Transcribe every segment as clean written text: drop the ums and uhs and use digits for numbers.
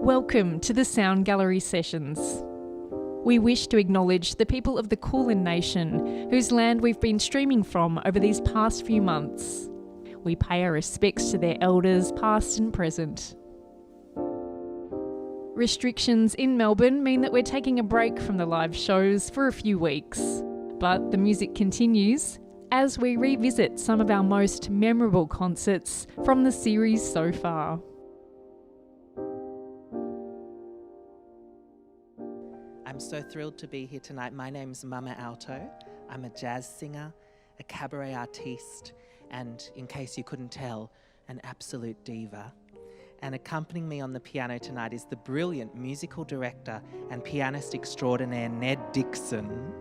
Welcome to the Sound Gallery Sessions. We wish to acknowledge the people of the Kulin Nation, whose land we've been streaming from over these past few months. We pay our respects to their elders, past and present. Restrictions in Melbourne mean that we're taking a break from the live shows for a few weeks, but the music continues as we revisit some of our most memorable concerts from the series so far. I'm so thrilled to be here tonight. My name's Mama Alto. I'm a jazz singer, a cabaret artiste, and in case you couldn't tell, an absolute diva. And accompanying me on the piano tonight is the brilliant musical director and pianist extraordinaire Ned Dixon.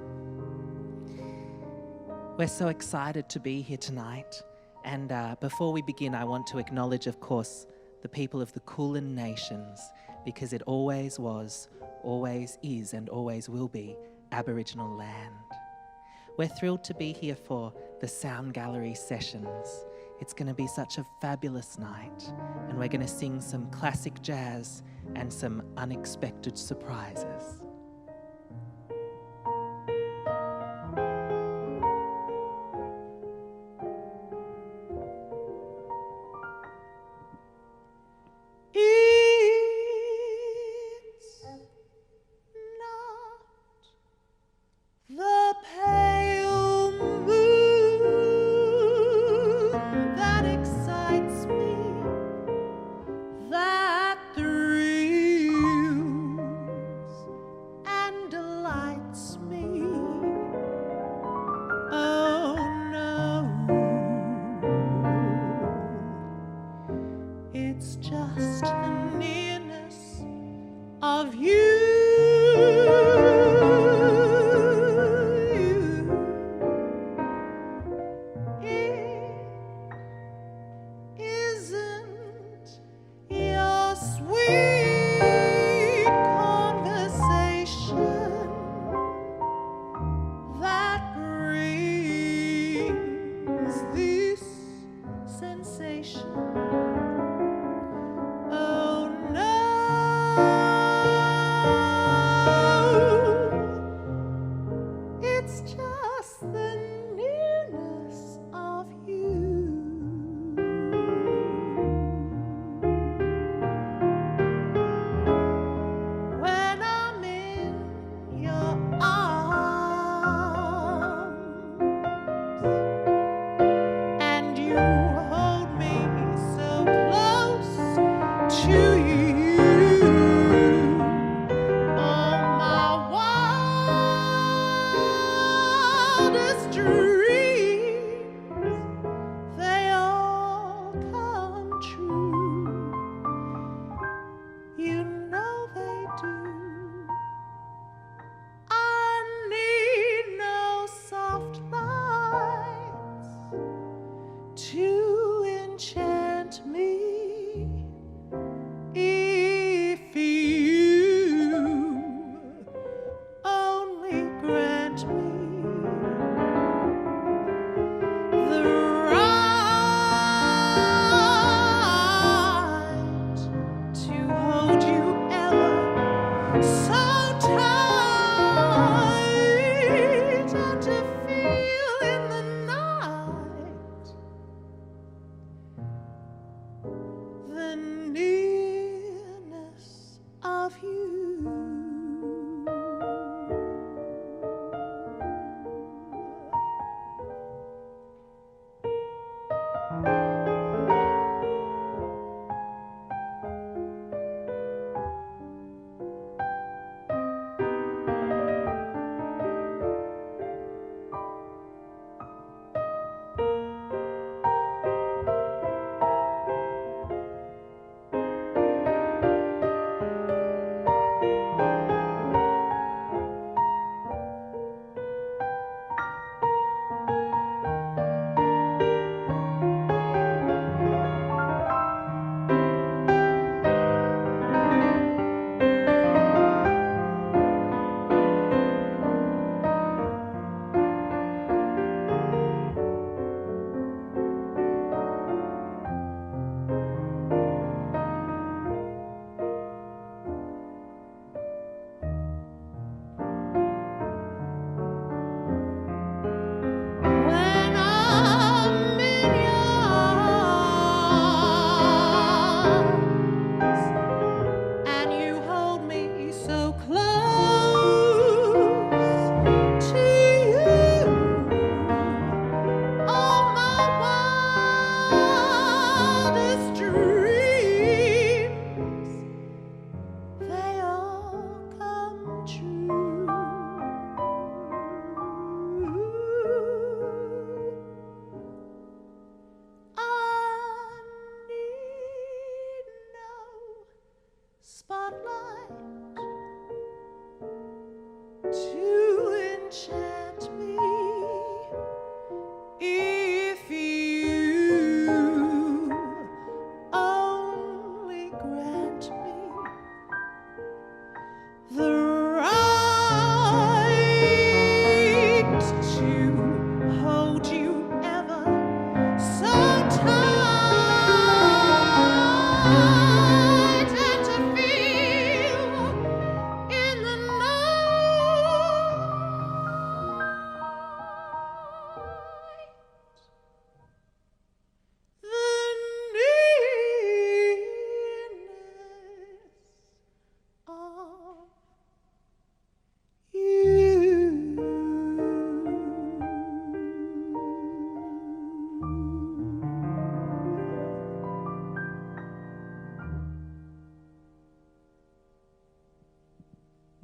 We're so excited to be here tonight. And before we begin, I want to acknowledge, of course, the people of the Kulin Nations, because it always was, always is, and always will be Aboriginal land. We're thrilled to be here for the Sound Gallery Sessions. It's going to be such a fabulous night, and we're going to sing some classic jazz and some unexpected surprises. Oh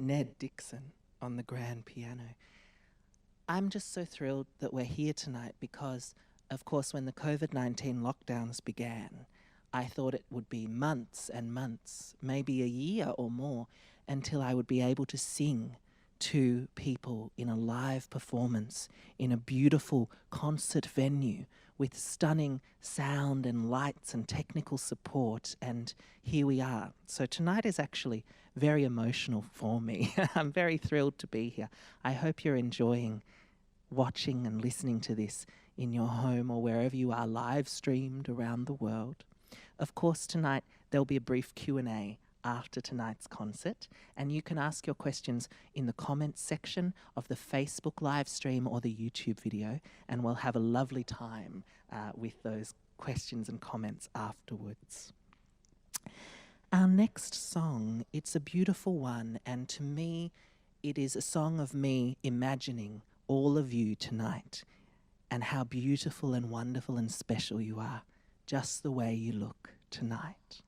Ned Dixon on the grand piano. I'm just so thrilled that we're here tonight because, of course, when the COVID-19 lockdowns began, I thought it would be months and months, maybe a year or more, until I would be able to sing to people in a live performance in a beautiful concert venue with stunning sound and lights and technical support, and here we are. So tonight is actually very emotional for me. I'm very thrilled to be here. I hope you're enjoying watching and listening to this in your home or wherever you are live streamed around the world. Of course, tonight there'll be a brief Q&A after tonight's concert, and you can ask your questions in the comments section of the Facebook live stream or the YouTube video, and we'll have a lovely time with those questions and comments afterwards. Our next song, it's a beautiful one, and to me, it is a song of me imagining all of you tonight and how beautiful and wonderful and special you are, just the way you look tonight.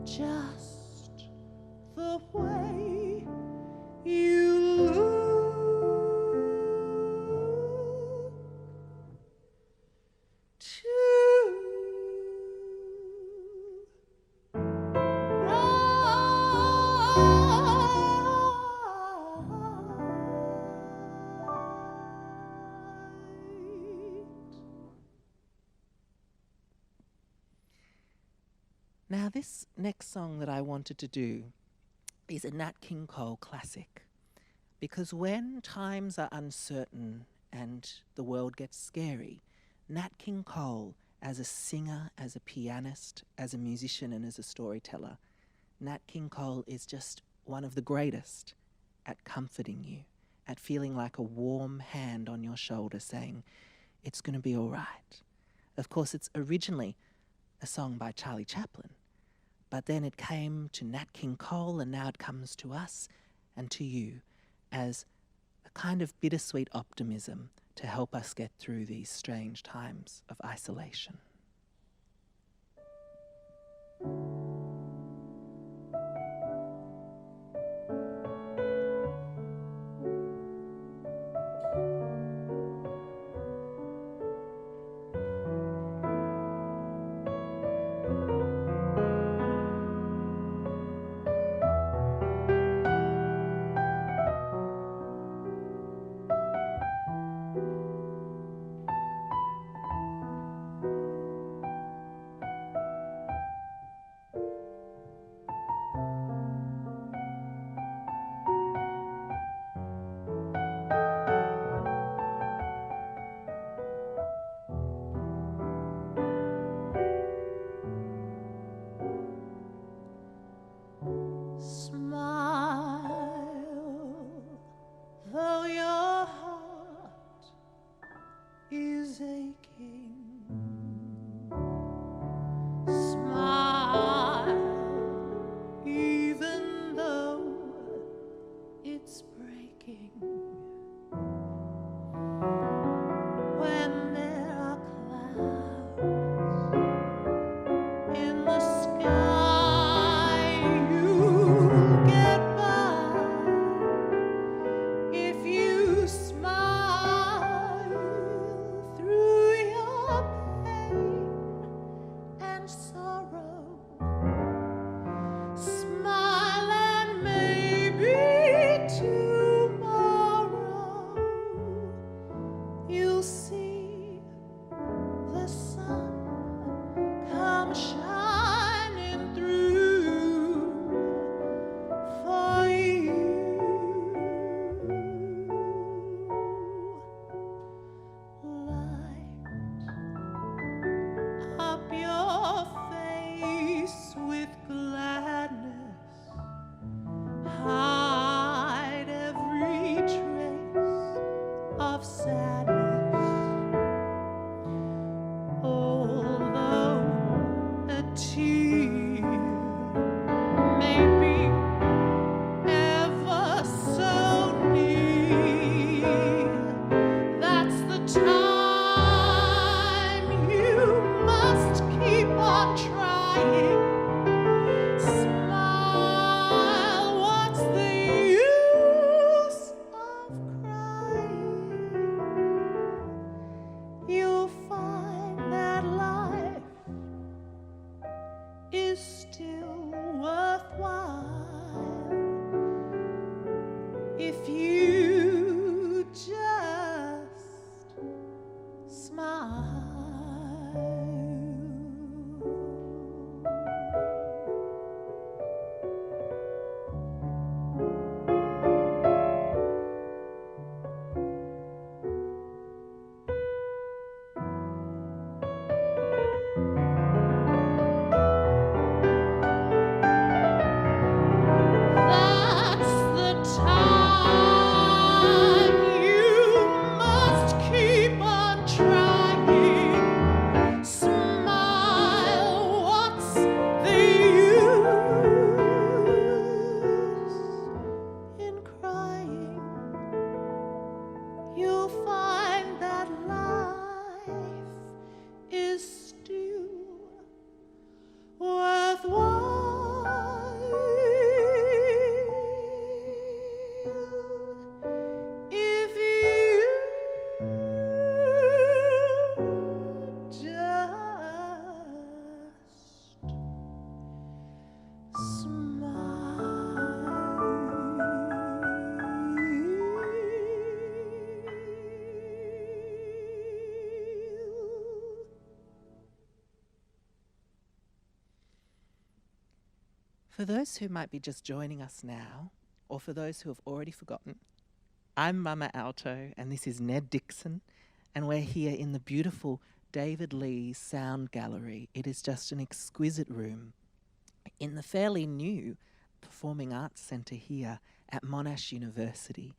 Just Now, this next song that I wanted to do is a Nat King Cole classic, because when times are uncertain and the world gets scary, Nat King Cole, as a singer, as a pianist, as a musician, and as a storyteller, Nat King Cole is just one of the greatest at comforting you, at feeling like a warm hand on your shoulder saying, it's going to be all right. Of course, it's originally a song by Charlie Chaplin, but then it came to Nat King Cole, and now it comes to us and to you as a kind of bittersweet optimism to help us get through these strange times of isolation. For those who might be just joining us now, or for those who have already forgotten, I'm Mama Alto, and this is Ned Dixon, and we're here in the beautiful David Lee Sound Gallery. It is just an exquisite room in the fairly new Performing Arts Centre here at Monash University.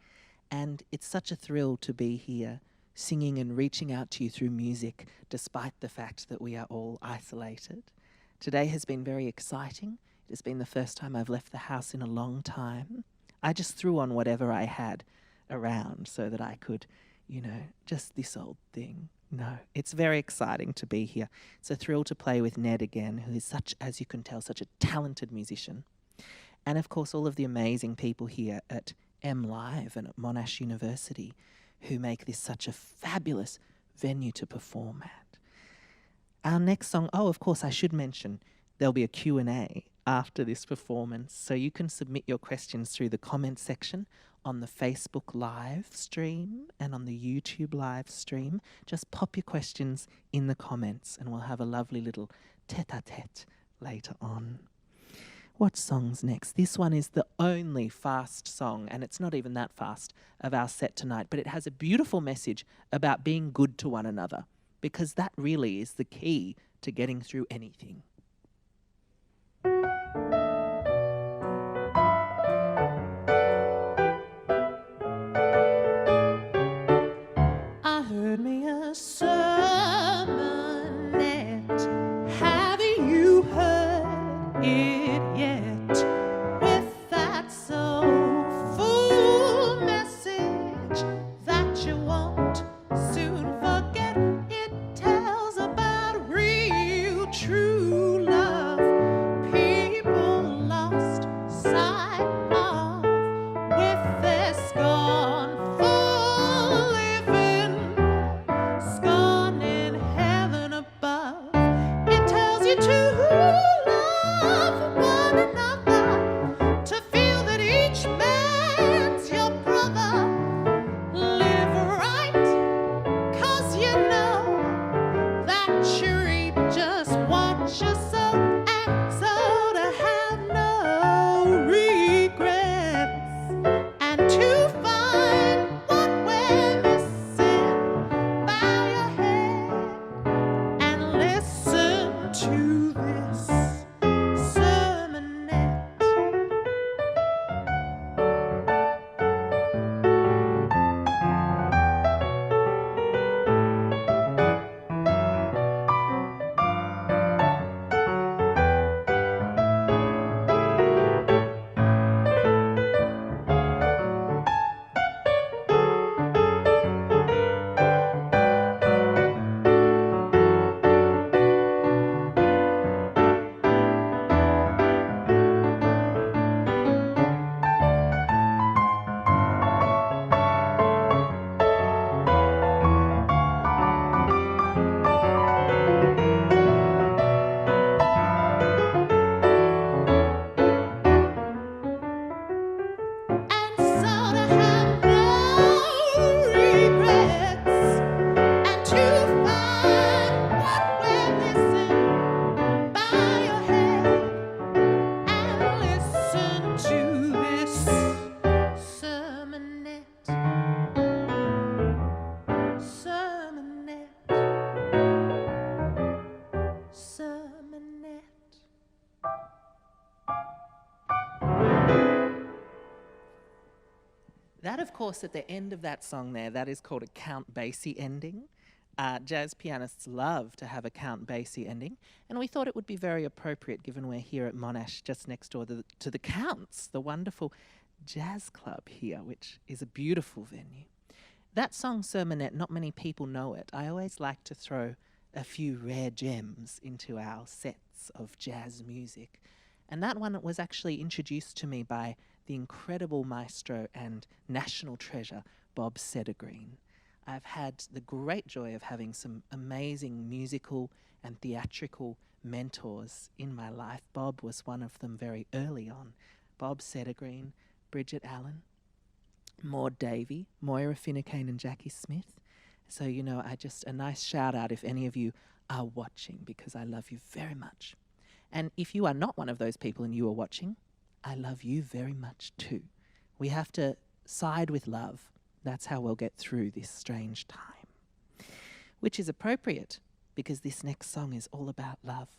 And it's such a thrill to be here singing and reaching out to you through music, despite the fact that we are all isolated. Today has been very exciting. It has been the first time I've left the house in a long time. I just threw on whatever I had around so that I could, just this old thing. No, it's very exciting to be here. It's a thrill to play with Ned again, who is such, as you can tell, such a talented musician. And of course, all of the amazing people here at M Live and at Monash University who make this such a fabulous venue to perform at. Our next song, of course, I should mention, there'll be a Q&A after this performance, so you can submit your questions through the comment section on the Facebook live stream and on the YouTube live stream. Just pop your questions in the comments and we'll have a lovely little tete-a-tete later on. What song's next? This one is the only fast song, and it's not even that fast, of our set tonight, but it has a beautiful message about being good to one another, because that really is the key to getting through anything. I heard me a sermonette. Have you heard it yet? With that soulful message that you won't soon forget. It tells about real, true love. People lost sight of with their scornful living, scorn in heaven above. It tells you to love one another, to feel that each man's your brother. Live right, 'cause you know that you reap just what you sow, and so to have no regrets, and to find what we're missing. Bow your head and listen to this sermonette. And so to have no regrets, and to find what we're missing. Bow your head and listen to this sermonette. Sermonette. Sermonette. That, of course, at the end of that song there, that is called a Count Basie ending. Jazz pianists love to have a Count Basie ending, and we thought it would be very appropriate given we're here at Monash, just next door to the Counts, the wonderful jazz club here, which is a beautiful venue. That song, Sermonette, not many people know it. I always like to throw a few rare gems into our sets of jazz music. And that one was actually introduced to me by the incredible maestro and national treasure, Bob Sedergreen. I've had the great joy of having some amazing musical and theatrical mentors in my life. Bob was one of them very early on. Bob Sedergreen, Bridget Allen, Maud Davey, Moira Finucane and Jackie Smith. So, a nice shout out if any of you are watching, because I love you very much. And if you are not one of those people and you are watching, I love you very much too. We have to side with love. That's how we'll get through this strange time. Which is appropriate because this next song is all about love.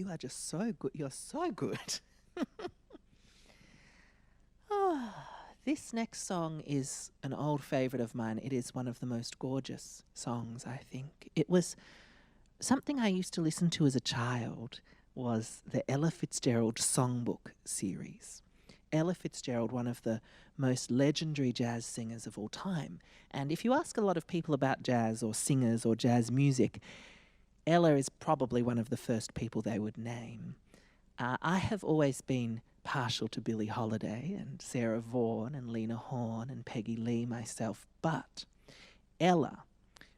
you are just so good. You're so good. Oh, this next song is an old favourite of mine. It is one of the most gorgeous songs, I think. It was something I used to listen to as a child, was the Ella Fitzgerald Songbook series. Ella Fitzgerald, one of the most legendary jazz singers of all time. And if you ask a lot of people about jazz or singers or jazz music, Ella is probably one of the first people they would name. I have always been partial to Billie Holiday and Sarah Vaughan and Lena Horne and Peggy Lee myself, but Ella,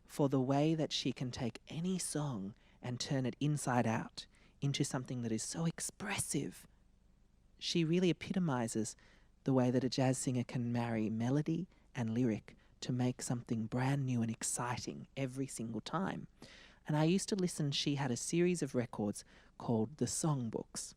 for the way that she can take any song and turn it inside out into something that is so expressive, she really epitomizes the way that a jazz singer can marry melody and lyric to make something brand new and exciting every single time. And I used to listen, she had a series of records called The Songbooks.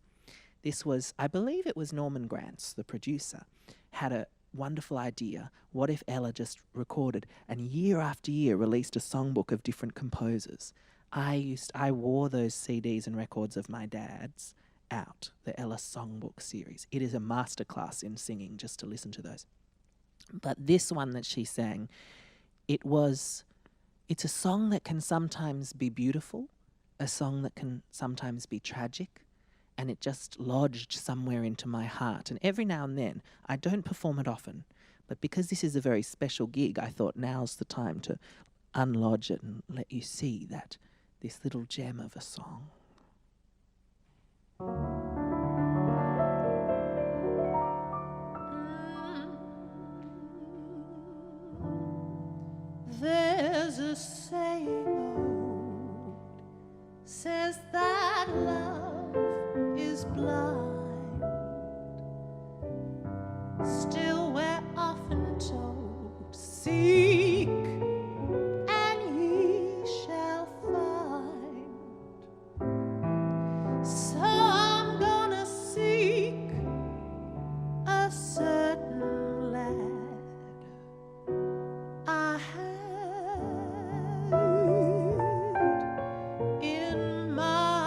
This was, I believe it was Norman Granz, the producer, had a wonderful idea. What if Ella just recorded and year after year released a songbook of different composers? I wore those CDs and records of my dad's out, the Ella Songbook series. It is a masterclass in singing just to listen to those. But this one that she sang, it's a song that can sometimes be beautiful, a song that can sometimes be tragic, and it just lodged somewhere into my heart. And every now and then, I don't perform it often, but because this is a very special gig, I thought now's the time to unlodge it and let you see that this little gem of a song. There's a saying old, says that love is blind. Still we're often told, seek and ye shall find. So I'm gonna seek a certain lad I had in mind,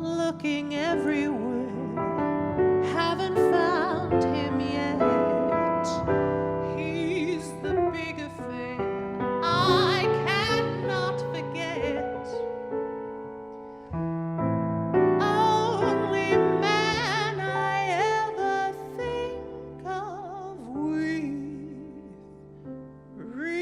looking everywhere, haven't found him yet. He's the big affair I cannot forget. Only man I ever think of with regret.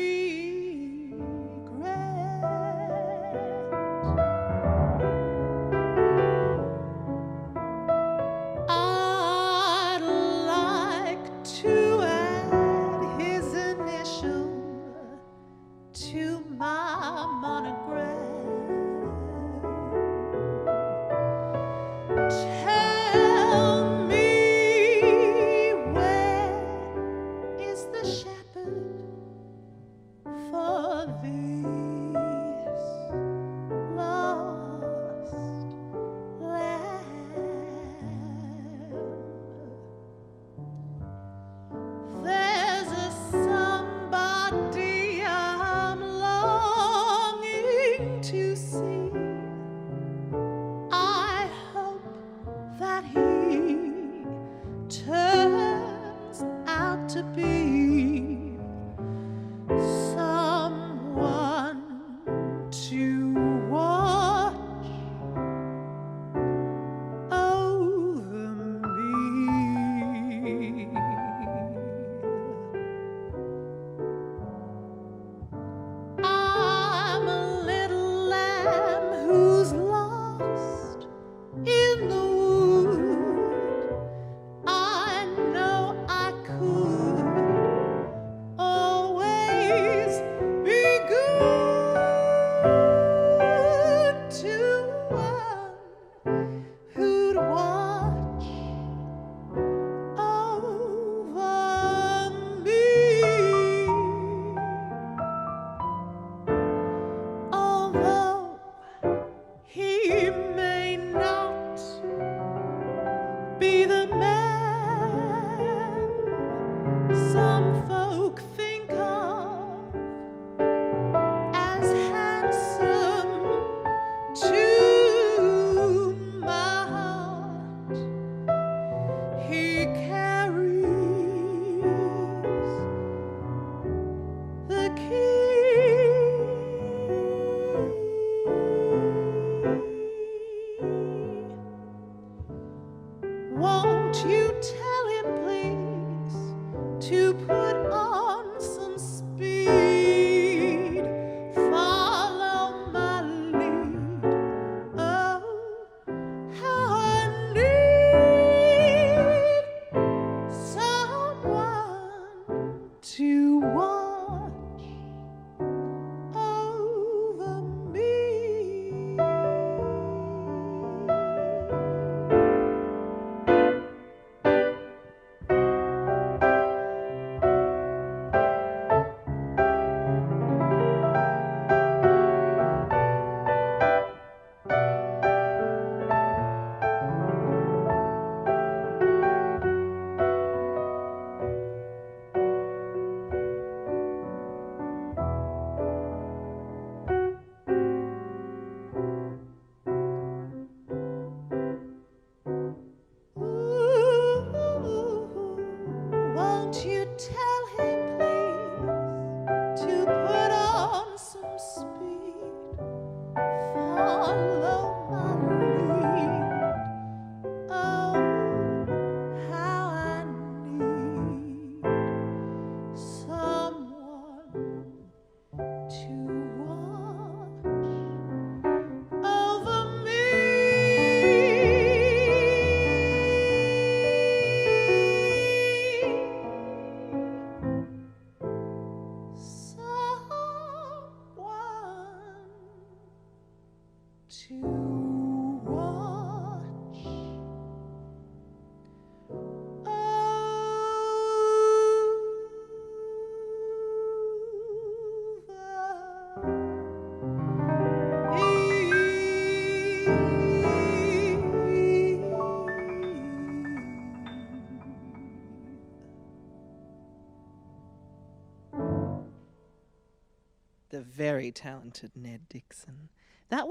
the very talented Ned Dixon. That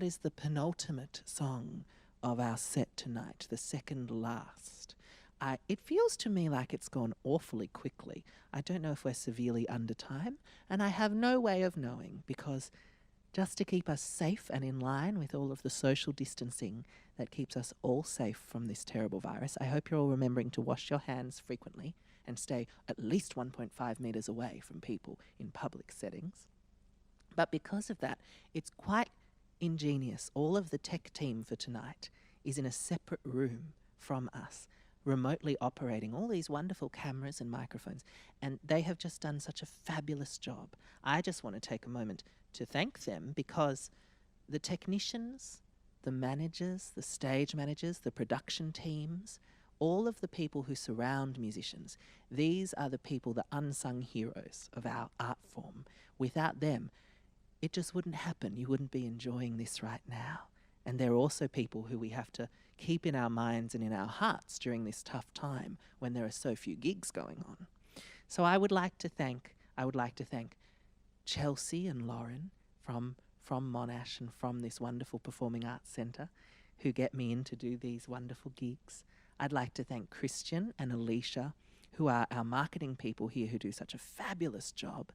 is the penultimate song of our set tonight, the second last. It feels to me like it's gone awfully quickly. I don't know if we're severely under time, and I have no way of knowing, because just to keep us safe and in line with all of the social distancing that keeps us all safe from this terrible virus, I hope you're all remembering to wash your hands frequently and stay at least 1.5 metres away from people in public settings. But because of that, it's quite ingenious. All of the tech team for tonight is in a separate room from us, remotely operating all these wonderful cameras and microphones, and they have just done such a fabulous job. I just want to take a moment to thank them, because the technicians, the managers, the stage managers, the production teams, all of the people who surround musicians, these are the people, the unsung heroes of our art form. Without them, it just wouldn't happen. You wouldn't be enjoying this right now. And they're also people who we have to keep in our minds and in our hearts during this tough time when there are so few gigs going on. So I would like to thank Chelsea and Lauren from Monash and from this wonderful Performing Arts Centre, who get me in to do these wonderful gigs. I'd like to thank Christian and Alicia, who are our marketing people here, who do such a fabulous job.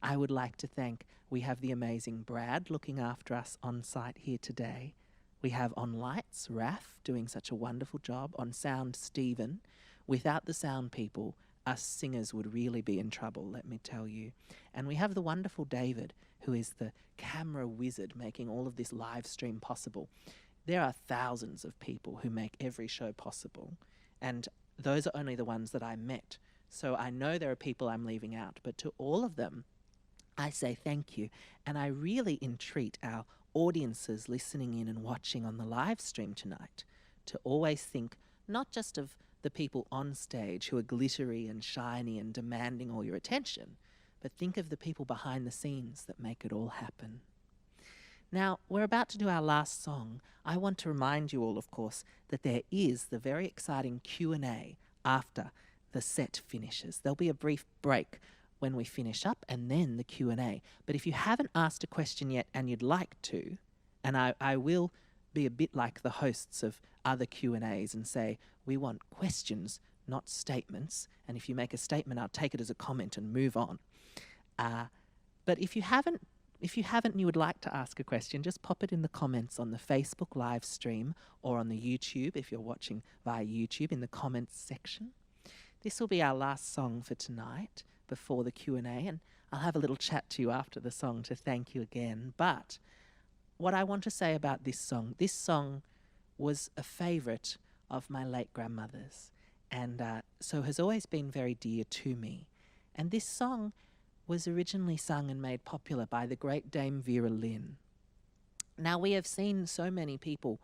I would like to thank, we have the amazing Brad looking after us on site here today. We have on lights, Raf, doing such a wonderful job. On sound, Stephen. Without the sound people, us singers would really be in trouble, let me tell you. And we have the wonderful David, who is the camera wizard making all of this live stream possible. There are thousands of people who make every show possible, and those are only the ones that I met. So I know there are people I'm leaving out, but to all of them, I say thank you. And I really entreat our audiences listening in and watching on the live stream tonight to always think not just of the people on stage who are glittery and shiny and demanding all your attention, but think of the people behind the scenes that make it all happen. Now, we're about to do our last song. I want to remind you all, of course, that there is the very exciting Q&A after the set finishes. There'll be a brief break when we finish up, and then the Q&A. But if you haven't asked a question yet and you'd like to, and I will be a bit like the hosts of other Q&As and say, we want questions, not statements, and if you make a statement, I'll take it as a comment and move on. But if you haven't and you would like to ask a question, just pop it in the comments on the Facebook live stream or on the YouTube, if you're watching via YouTube, in the comments section. This will be our last song for tonight before the Q&A, and I'll have a little chat to you after the song to thank you again. But what I want to say about this song was a favourite of my late grandmother's, and so has always been very dear to me. And this song was originally sung and made popular by the great Dame Vera Lynn. Now, we have seen so many people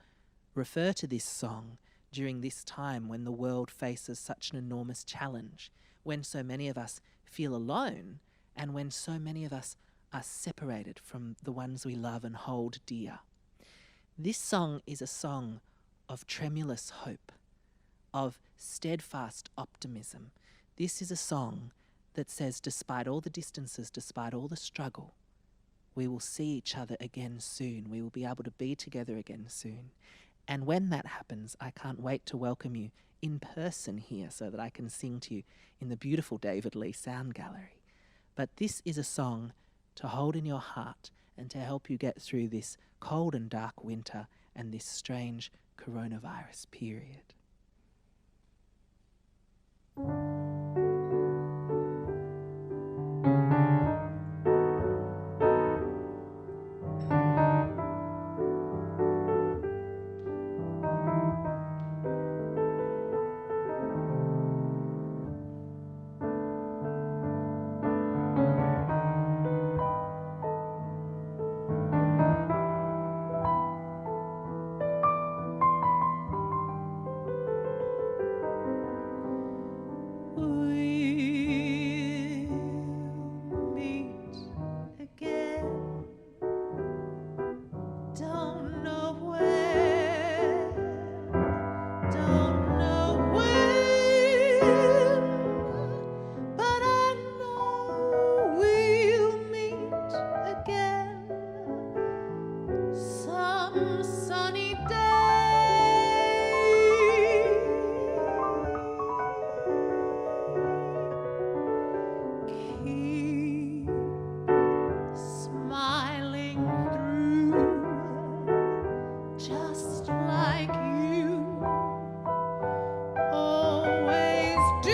refer to this song during this time when the world faces such an enormous challenge, when so many of us feel alone, and when so many of us are separated from the ones we love and hold dear. This song is a song of tremulous hope, of steadfast optimism. This is a song that says, despite all the distances, despite all the struggle, we will see each other again soon. We will be able to be together again soon. And when that happens, I can't wait to welcome you in person here so that I can sing to you in the beautiful David Lee Sound Gallery. But this is a song to hold in your heart and to help you get through this cold and dark winter and this strange coronavirus period. like you always do,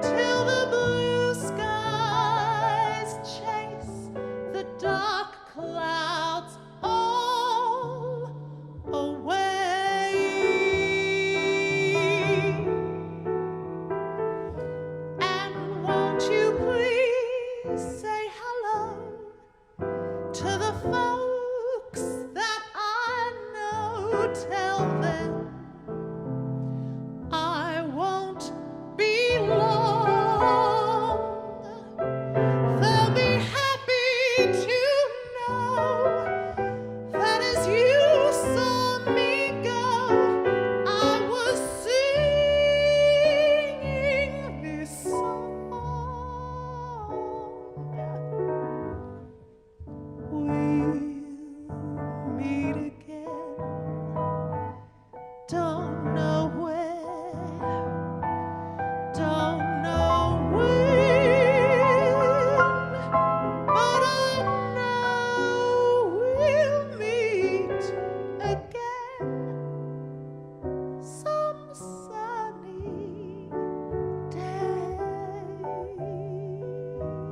till the blue skies chase the dark clouds all away. And won't you please say hello to the folks that I know? Tell them I won't be long. They'll be happy to know that as you saw me go, I was singing this song. We'll meet again. Don't know where, don't know when, but I know we'll meet again some sunny day. We'll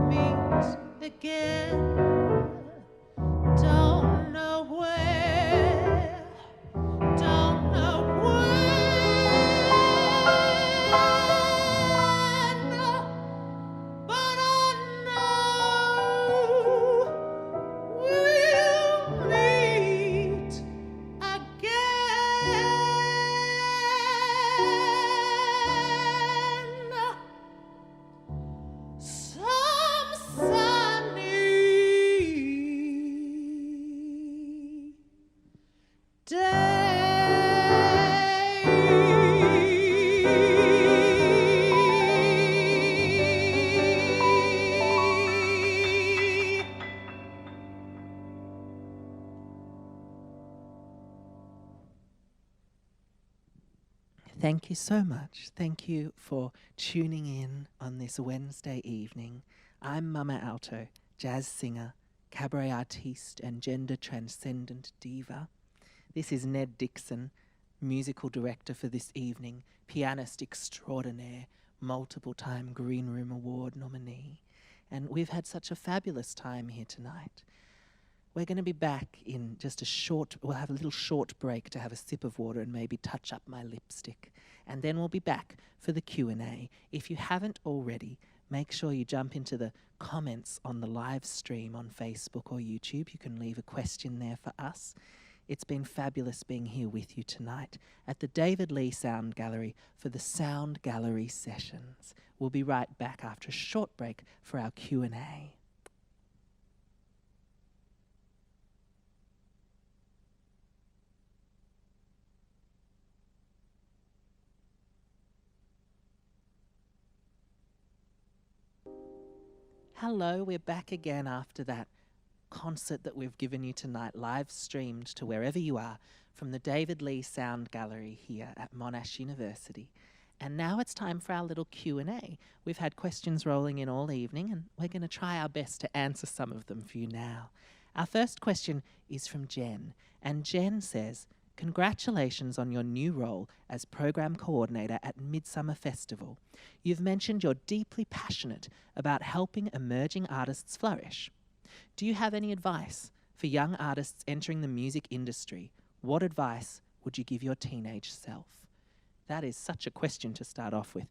meet again. Don't know where, don't know when, but I know we'll meet again some sunny day. Thank you so much. Thank you for tuning in on this Wednesday evening. I'm Mama Alto, jazz singer, cabaret artiste, and gender transcendent diva. This is Ned Dixon, musical director for this evening, pianist extraordinaire, multiple-time Green Room Award nominee. And we've had such a fabulous time here tonight. We're going to be back in just we'll have a little short break to have a sip of water and maybe touch up my lipstick. And then we'll be back for the Q&A. If you haven't already, make sure you jump into the comments on the live stream on Facebook or YouTube. You can leave a question there for us. It's been fabulous being here with you tonight at the David Lee Sound Gallery for the Sound Gallery sessions. We'll be right back after a short break for our Q&A. Hello, we're back again after that concert that we've given you tonight, live streamed to wherever you are from the David Lee Sound Gallery here at Monash University. And now it's time for our little Q&A. We've had questions rolling in all evening, and we're going to try our best to answer some of them for you now. Our first question is from Jen, and Jen says, "Congratulations on your new role as Program Coordinator at Midsummer Festival. You've mentioned you're deeply passionate about helping emerging artists flourish. Do you have any advice for young artists entering the music industry? What advice would you give your teenage self?" That is such a question to start off with.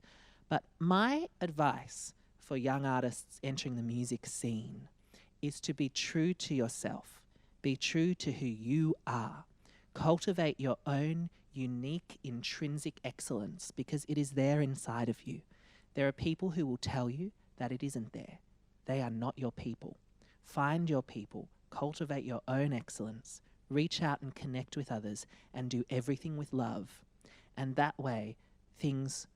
But my advice for young artists entering the music scene is to be true to yourself. Be true to who you are. Cultivate your own unique intrinsic excellence because it is there inside of you. There are people who will tell you that it isn't there. They are not your people. Find your people. Cultivate your own excellence. Reach out and connect with others and do everything with love. And that way, things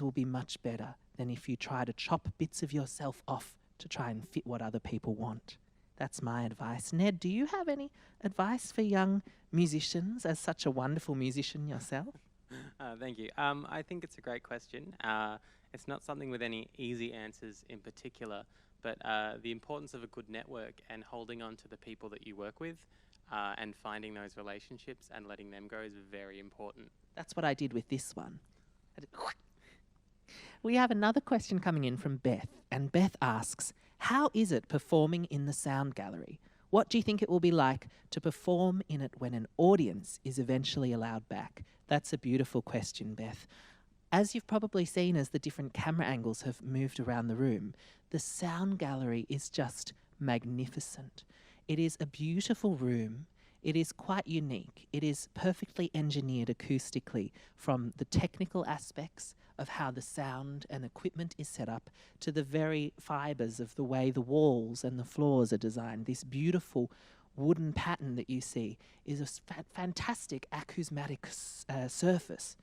will be much better than if you try to chop bits of yourself off to try and fit what other people want. That's my advice. Ned, do you have any advice for young musicians as such a wonderful musician yourself? Thank you. I think it's a great question. It's not something with any easy answers in particular, but the importance of a good network and holding on to the people that you work with and finding those relationships and letting them grow is very important. That's what I did with this one. We have another question coming in from Beth, and Beth asks, "How is it performing in the sound gallery? What do you think it will be like to perform in it when an audience is eventually allowed back?" That's a beautiful question, Beth. As you've probably seen as the different camera angles have moved around the room, the sound gallery is just magnificent. It is a beautiful room. It is quite unique. It is perfectly engineered acoustically from the technical aspects of how the sound and equipment is set up to the very fibres of the way the walls and the floors are designed. This beautiful wooden pattern that you see is a fantastic acousmatic surface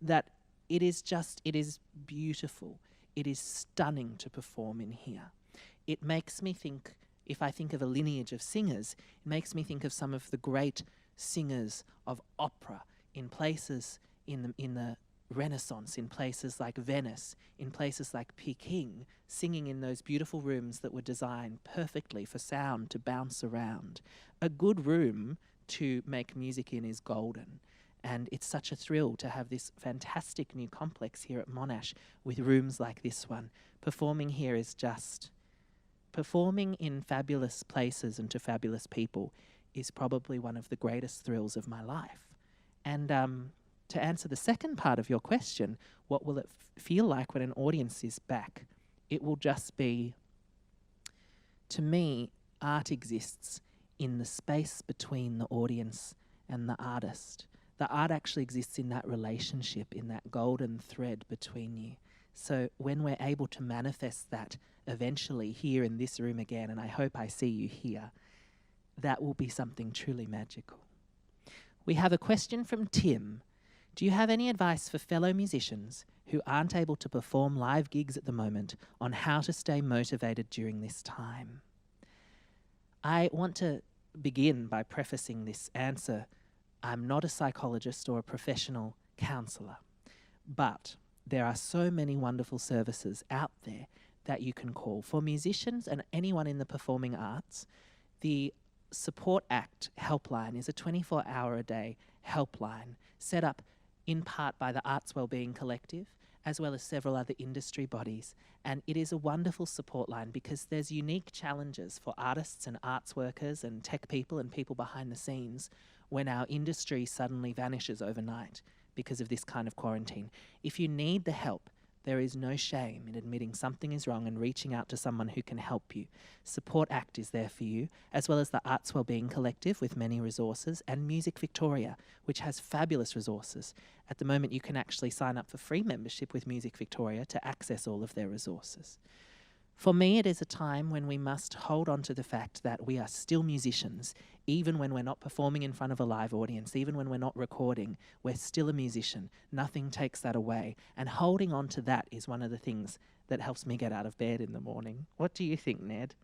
that it is beautiful. It is stunning to perform in here. It makes me think, if I think of a lineage of singers, it makes me think of some of the great singers of opera in places in the Renaissance, in places like Venice, in places like Peking, singing in those beautiful rooms that were designed perfectly for sound to bounce around. A good room to make music in is golden. And it's such a thrill to have this fantastic new complex here at Monash with rooms like this one. Performing here is just... Performing in fabulous places and to fabulous people is probably one of the greatest thrills of my life. And to answer the second part of your question, what will it feel like when an audience is back? It will just be, to me, art exists in the space between the audience and the artist. The art actually exists in that relationship, in that golden thread between you. So when we're able to manifest that eventually here in this room again, and I hope I see you here, that will be something truly magical. We have a question from Tim. Do you have any advice for fellow musicians who aren't able to perform live gigs at the moment on how to stay motivated during this time? I want to begin by prefacing this answer. I'm not a psychologist or a professional counsellor, but there are so many wonderful services out there that you can call. For musicians and anyone in the performing arts, the Support Act helpline is a 24-hour-a-day helpline set up in part by the Arts Wellbeing Collective, as well as several other industry bodies. And it is a wonderful support line because there's unique challenges for artists and arts workers and tech people and people behind the scenes when our industry suddenly vanishes overnight because of this kind of quarantine. If you need the help, there is no shame in admitting something is wrong and reaching out to someone who can help you. Support Act is there for you, as well as the Arts Wellbeing Collective with many resources, and Music Victoria, which has fabulous resources. At the moment, you can actually sign up for free membership with Music Victoria to access all of their resources. For me, it is a time when we must hold on to the fact that we are still musicians, even when we're not performing in front of a live audience, even when we're not recording, we're still a musician. Nothing takes that away. And holding on to that is one of the things that helps me get out of bed in the morning. What do you think, Ned?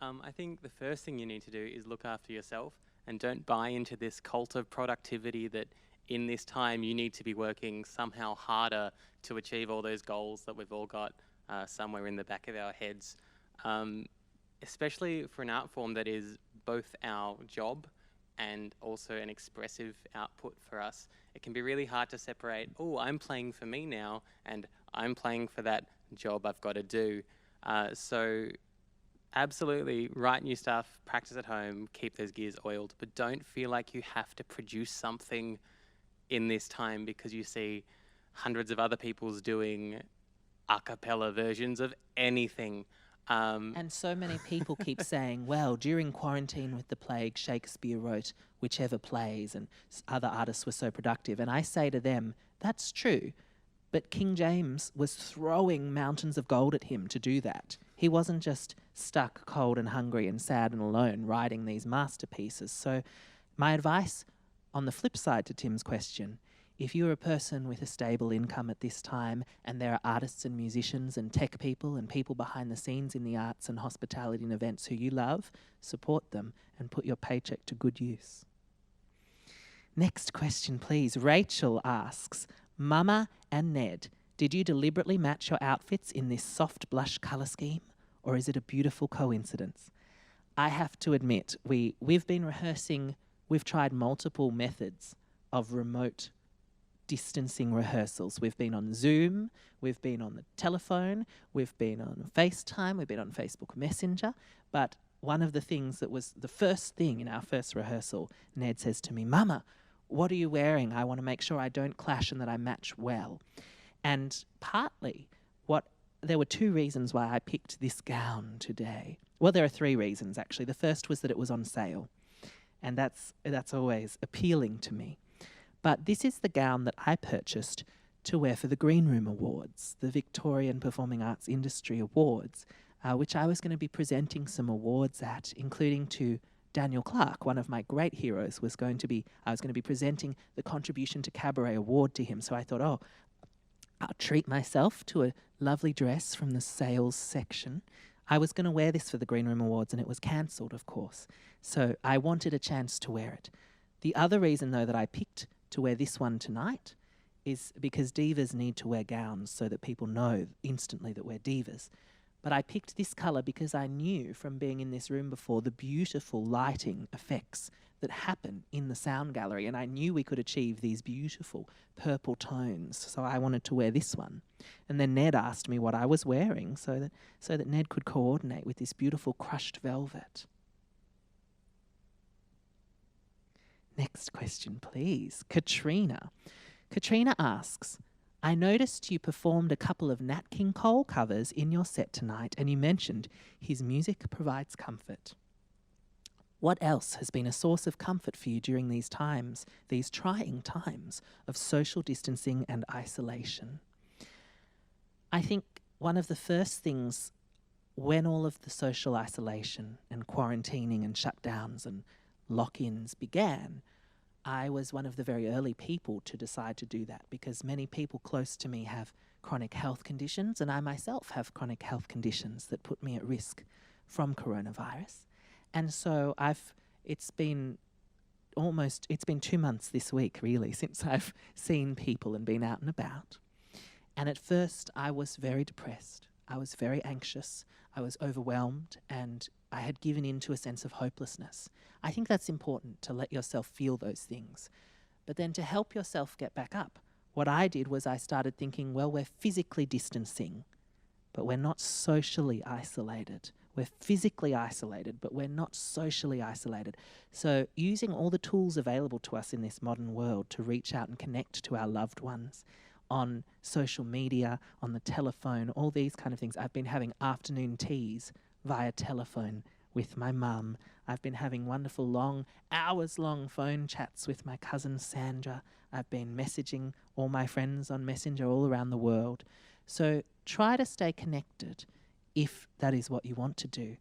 I think the first thing you need to do is look after yourself and don't buy into this cult of productivity that in this time you need to be working somehow harder to achieve all those goals that we've all got somewhere in the back of our heads. Especially for an art form that is both our job and also an expressive output for us, it can be really hard to separate, oh, I'm playing for me now and I'm playing for that job I've got to do. So absolutely, write new stuff, practice at home, keep those gears oiled, but don't feel like you have to produce something in this time because you see hundreds of other people's doing a cappella versions of anything. And so many people keep saying, well, during quarantine with the plague, Shakespeare wrote whichever plays and other artists were so productive. And I say to them, that's true. But King James was throwing mountains of gold at him to do that. He wasn't just stuck cold and hungry and sad and alone writing these masterpieces. So my advice on the flip side to Tim's question, if you're a person with a stable income at this time and there are artists and musicians and tech people and people behind the scenes in the arts and hospitality and events who you love, support them and put your paycheck to good use. Next question, please. Rachel asks, Mama and Ned, did you deliberately match your outfits in this soft blush colour scheme, or is it a beautiful coincidence? I have to admit, we've been rehearsing, we've tried multiple methods of remote distancing rehearsals. We've been on Zoom, we've been on the telephone, we've been on FaceTime, we've been on Facebook Messenger, but one of the things that was the first thing in our first rehearsal, Ned says to me, Mama, what are you wearing? I want to make sure I don't clash and that I match well. And partly there were two reasons why I picked this gown today. Well, there are three reasons actually. The first was that it was on sale, and that's always appealing to me. But this is the gown that I purchased to wear for the Green Room Awards, the Victorian Performing Arts Industry Awards, which I was going to be presenting some awards at, including to Daniel Clark, one of my great heroes, I was going to be presenting the Contribution to Cabaret Award to him. So I thought, oh, I'll treat myself to a lovely dress from the sales section. I was going to wear this for the Green Room Awards and it was cancelled, of course. So I wanted a chance to wear it. The other reason, though, that I picked to wear this one tonight is because divas need to wear gowns so that people know instantly that we're divas. But I picked this colour because I knew from being in this room before the beautiful lighting effects that happen in the sound gallery, and I knew we could achieve these beautiful purple tones, so I wanted to wear this one. And then Ned asked me what I was wearing so that Ned could coordinate with this beautiful crushed velvet. Next question, please. Katrina. Katrina asks, I noticed you performed a couple of Nat King Cole covers in your set tonight and you mentioned his music provides comfort. What else has been a source of comfort for you during these times, these trying times of social distancing and isolation? I think one of the first things when all of the social isolation and quarantining and shutdowns and lock-ins began, I was one of the very early people to decide to do that because many people close to me have chronic health conditions and I myself have chronic health conditions that put me at risk from coronavirus. And so it's been 2 months this week really since I've seen people and been out and about. And at first I was very depressed. I was very anxious. I was overwhelmed and I had given in to a sense of hopelessness. I think that's important to let yourself feel those things. But then to help yourself get back up, what I did was I started thinking, well, we're physically distancing, but we're not socially isolated. We're physically isolated, but we're not socially isolated. So using all the tools available to us in this modern world to reach out and connect to our loved ones on social media, on the telephone, all these kind of things. I've been having afternoon teas via telephone with my mum. I've been having wonderful hours-long phone chats with my cousin Sandra. I've been messaging all my friends on Messenger all around the world. So try to stay connected if that is what you want to do.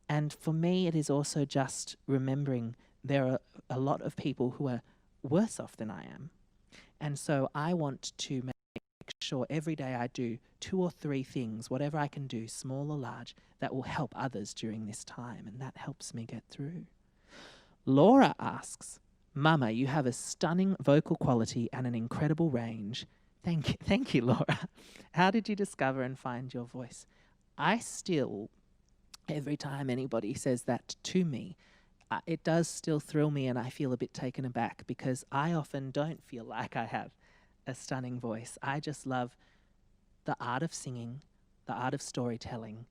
And for me, it is also just remembering there are a lot of people who are worse off than I am. And so I want to make sure every day I do 2 or 3 things, whatever I can do, small or large, that will help others during this time, and that helps me get through. Laura asks, Mama, you have a stunning vocal quality and an incredible range. Thank you, Laura. How did you discover and find your voice? I still, every time anybody says that to me, it does still thrill me, and I feel a bit taken aback because I often don't feel like I have a stunning voice. I just love the art of singing, the art of storytelling,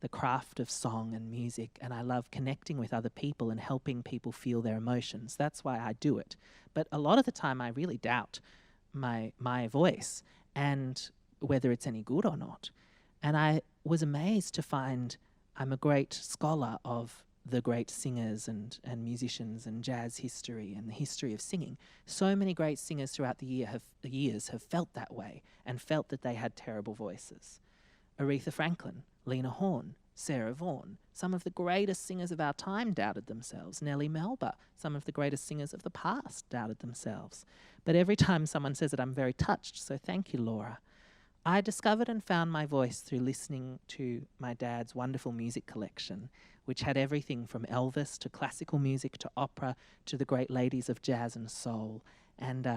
the craft of song and music, and I love connecting with other people and helping people feel their emotions. That's why I do it. But a lot of the time I really doubt my voice and whether it's any good or not. And I was amazed to find I'm a great scholar of the great singers and musicians and jazz history and the history of singing. So many great singers throughout the years have felt that way and felt that they had terrible voices. Aretha Franklin, Lena Horne, Sarah Vaughan, some of the greatest singers of our time doubted themselves. Nellie Melba, some of the greatest singers of the past doubted themselves. But every time someone says it, I'm very touched, so thank you, Laura. I discovered and found my voice through listening to my dad's wonderful music collection, which had everything from Elvis to classical music to opera to the great ladies of jazz and soul. And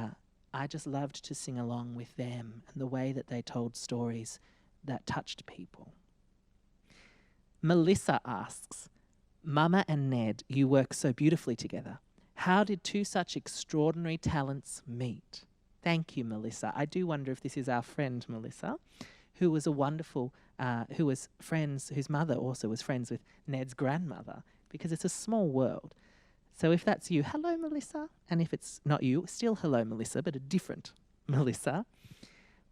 I just loved to sing along with them and the way that they told stories that touched people. Melissa asks, Mama and Ned, you work so beautifully together. How did two such extraordinary talents meet? Thank you, Melissa. I do wonder if this is our friend Melissa, who was a wonderful, whose mother also was friends with Ned's grandmother, because it's a small world. So if that's you, hello, Melissa. And if it's not you, still hello, Melissa, but a different Melissa.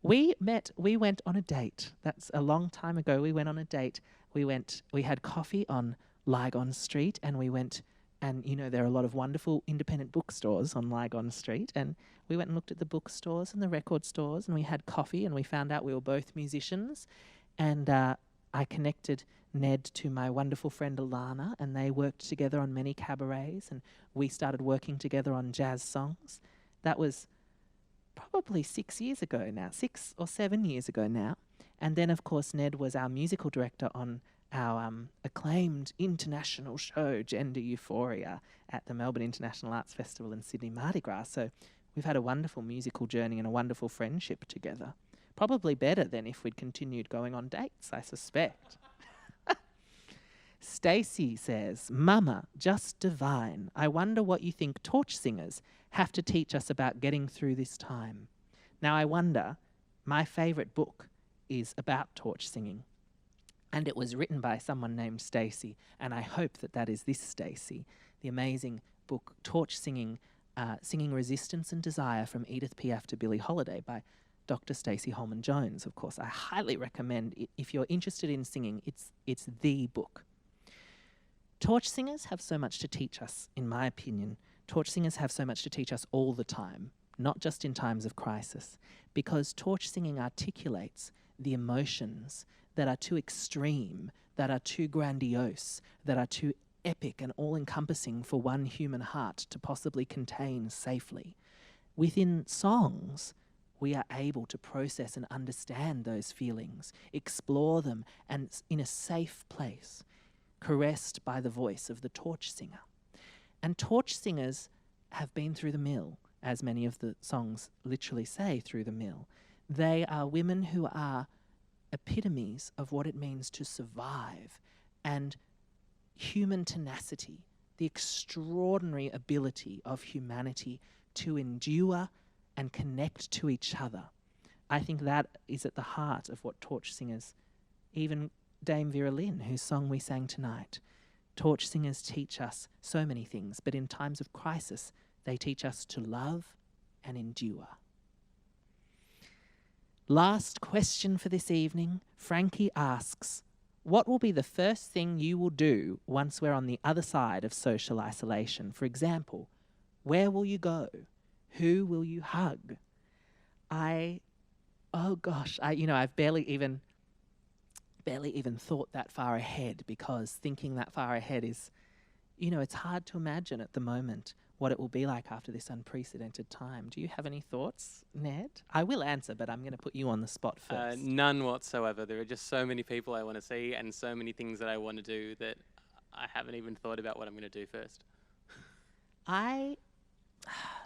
We went on a date. That's a long time ago. We went on a date. We had coffee on Lygon Street, and we went, and there are a lot of wonderful independent bookstores on Lygon Street, and we went and looked at the bookstores and the record stores, and we had coffee, and we found out we were both musicians, and I connected Ned to my wonderful friend Alana, and they worked together on many cabarets, and we started working together on jazz songs. That was probably 6 years ago now, 6 or 7 years ago now. And then, of course, Ned was our musical director on our acclaimed international show, Gender Euphoria, at the Melbourne International Arts Festival and Sydney Mardi Gras. So we've had a wonderful musical journey and a wonderful friendship together. Probably better than if we'd continued going on dates, I suspect. Stacey says, Mama, just divine. I wonder what you think torch singers have to teach us about getting through this time. Now, I wonder, my favourite book is about torch singing. And it was written by someone named Stacey, and I hope that that is this Stacey, the amazing book Torch Singing, Singing Resistance and Desire from Edith Piaf to Billie Holiday by Dr. Stacey Holman Jones, of course. I highly recommend it. If you're interested in singing, it's the book. Torch singers have so much to teach us, in my opinion. Torch singers have so much to teach us all the time, not just in times of crisis, because torch singing articulates the emotions that are too extreme, that are too grandiose, that are too epic and all-encompassing for one human heart to possibly contain safely. Within songs, we are able to process and understand those feelings, explore them, and in a safe place, caressed by the voice of the torch singer. And torch singers have been through the mill, as many of the songs literally say, through the mill. They are women who are epitomes of what it means to survive and human tenacity, the extraordinary ability of humanity to endure and connect to each other. I think that is at the heart of what torch singers, even Dame Vera Lynn, whose song we sang tonight. Torch singers teach us so many things, but in times of crisis, they teach us to love and endure. Last question for this evening. Frankie asks, what will be the first thing you will do once we're on the other side of social isolation? For example, where will you go? Who will you hug? I've barely even thought that far ahead, because thinking that far ahead is you know, it's hard to imagine at the moment what it will be like after this unprecedented time. Do you have any thoughts, Ned? I will answer, but I'm going to put you on the spot first. None whatsoever. There are just so many people I want to see and so many things that I want to do that I haven't even thought about what I'm going to do first.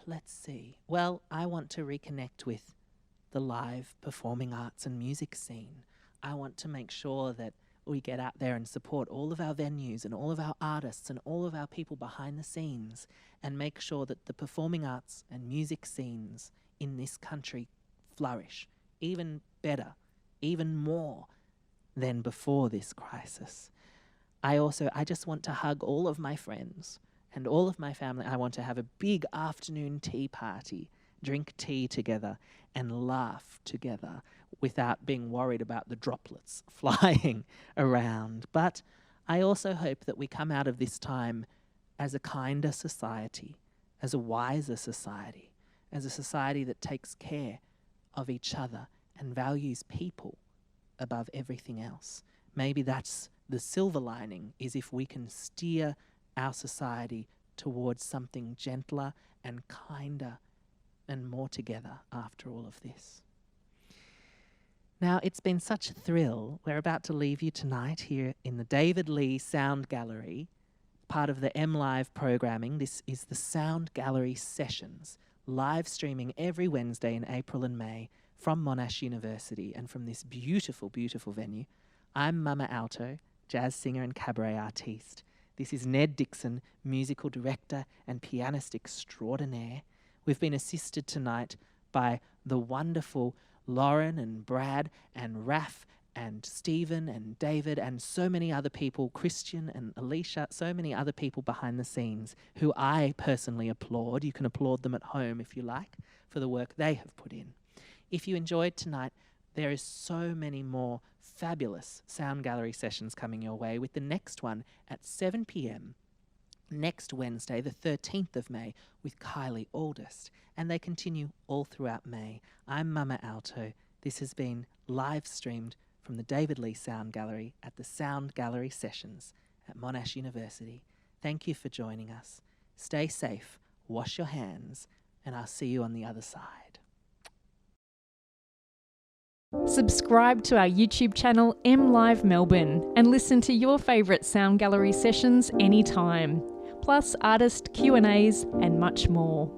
Let's see. Well, I want to reconnect with the live performing arts and music scene. I want to make sure that we get out there and support all of our venues and all of our artists and all of our people behind the scenes, and make sure that the performing arts and music scenes in this country flourish even better, even more than before this crisis. I just want to hug all of my friends and all of my family. I want to have a big afternoon tea party, drink tea together and laugh together without being worried about the droplets flying around. But I also hope that we come out of this time as a kinder society, as a wiser society, as a society that takes care of each other and values people above everything else. Maybe that's the silver lining, is if we can steer our society towards something gentler and kinder and more together after all of this. Now, it's been such a thrill. We're about to leave you tonight here in the David Lee Sound Gallery, part of the M Live programming. This is the Sound Gallery Sessions, live streaming every Wednesday in April and May from Monash University and from this beautiful, beautiful venue. I'm Mama Alto, jazz singer and cabaret artiste. This is Ned Dixon, musical director and pianist extraordinaire. We've been assisted tonight by the wonderful Lauren and Brad and Raf and Stephen and David and so many other people, Christian and Alicia, so many other people behind the scenes who I personally applaud. You can applaud them at home if you like for the work they have put in. If you enjoyed tonight, there is so many more fabulous Sound Gallery sessions coming your way, with the next one at 7 p.m. next Wednesday, the 13th of May, with Kylie Aldist. And they continue all throughout May. I'm Mama Alto. This has been live streamed from the David Lee Sound Gallery at the Sound Gallery Sessions at Monash University. Thank you for joining us. Stay safe, wash your hands, and I'll see you on the other side. Subscribe to our YouTube channel M Live Melbourne and listen to your favourite Sound Gallery sessions anytime, plus artist Q&As and much more.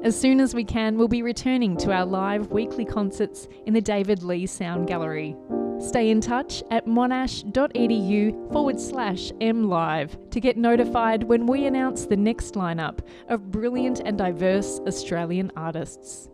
As soon as we can, we'll be returning to our live weekly concerts in the David Lee Sound Gallery. Stay in touch at monash.edu/mlive to get notified when we announce the next lineup of brilliant and diverse Australian artists.